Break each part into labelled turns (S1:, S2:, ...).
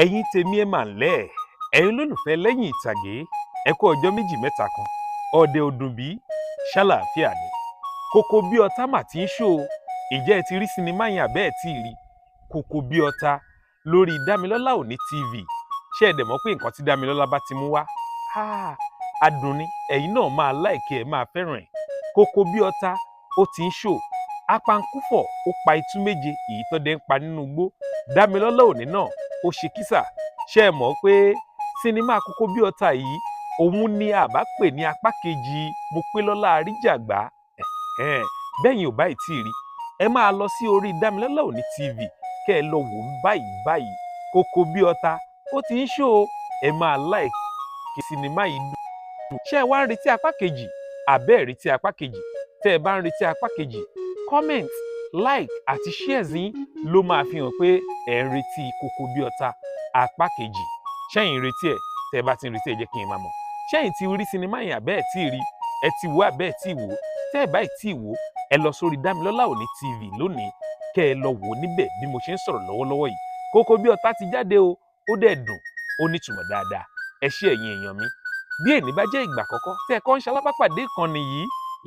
S1: ẹ̀yin tèmi ẹ mà ńlẹ́ ẹ̀yin olólùfẹ́ lẹ́yìn ìtàgé ẹ kú ọjọ́ méjì mẹ́ta kan ọdẹ ọdún bí ṣàlàáfíà ni Koko bí ọ̀tá mà ti ń ṣó ìjẹ́ ẹ ti rí sinimá yẹn àbẹ́ ẹ̀ tí ì rí Koko bí ọ̀tá lórí Dámilọ́lá Òní TV ṣé ẹ dẹ̀ mọ̀ pé nǹkan tí Dámilọ́lá bá ti mú wá adùn ni ẹ̀yin náà máa láìkẹ́ ẹ̀ máa fẹ́ràn ẹ̀ Koko bí ọ̀tá ó ti ń ṣó apankúfọ̀ ó pa itú méje èyí tó dé ń pa nínú igbó Dámilọ́lá Òní náà ó ṣe kísà ṣé ẹ mọ̀ pé sinimá Koko bí ọ̀tá yìí òun ni àbá pè ní apá kejì Mopélọ́lá Àríjàgbá bẹ́yìn ò báyìí tí ì rí ẹ máa lọ sí orí Dámilọ́lá Òní TV kẹ́ ẹ lọ wò ó báyìí Koko bí ọ̀tá ó ti ń ṣó ẹ máa láìkí sinimá yìí dùn ṣé ẹ wá ń retí apá kejì àbẹ́ ẹ̀ retí apá kejì tẹ́ ẹ bá ń retí apá kejì comment like àti shares yín ló máa fi hàn pé ẹ ń retí Koko bí ọ̀tá apá kejì ṣẹ́yìn retí ẹ̀ tẹ́ ẹ bá ti ń retí ẹ̀ jẹ́ kí n máa mọ̀ ṣẹ́yìn ti rí sinimá yẹn àbẹ́ ẹ̀ tí ì rí ẹ ti wò àbẹ́ ẹ̀ tí ì wò tẹ́ ẹ báyìí tí ì wò ẹ lọ sórí Dámilọ́lá Òní TV lónìí kẹ́ ẹ lọ wò níbẹ̀ bí mo ṣe ń sọ̀rọ̀ lọ́wọ́lọ́wọ́ yìí Koko bí ọ̀tá ti jáde o ó dẹ̀ dùn ó nítumọ̀ dáadáa ẹ ṣé ẹ̀yin èèyàn mi bí èní bá jẹ́ ìgbà àkọ́kọ́ tẹ́ ẹ kọ́ ń ṣalábàpàdé ìkànnì yìí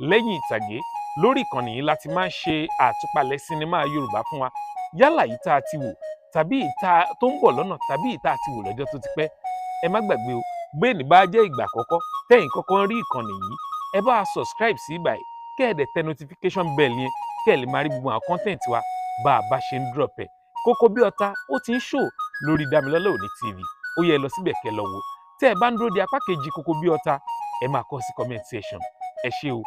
S1: lẹ́yìn ìtàgé lórí ìkànnì yìí láti máa ń ṣe àtúpalẹ̀ sinimá Yorùbá fún wa yálà yìí tá a ti wò tàbí ìta tó ń bọ̀ lọ́nà tàbí ìta àti wò lọ́jọ́ tó ti pẹ́ ẹ má gbàgbé o bí èní bá jẹ́ ìgbà àkọ́kọ́ tẹ́yìn kọ́kọ́ ń rí ìkànnì yìí ẹ bá subscribe sí báyìí kẹ́ ẹ̀ dẹ̀ tẹ notification bell yẹn kẹ́ ẹ̀ lè máa rí gbogbo àwọn content wa bá a bá ṣe ń drop ẹ̀ Koko bí ọ̀tá ó ti ń show lórí Dámilọ́lá Òní TV ó yẹ lọ síbẹ̀ kẹ́ lọ wò tẹ́ ẹ bá ń dúró de apá kejì Koko bí ọ̀tá ẹ máa kọ sí comment section ẹ ṣé o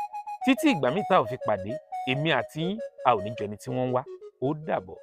S1: títí ìgbà míì tá ò fi pàdé èmi àti yín a ò ní jọ ẹni tí wọ́n ń wá ó dàbọ̀.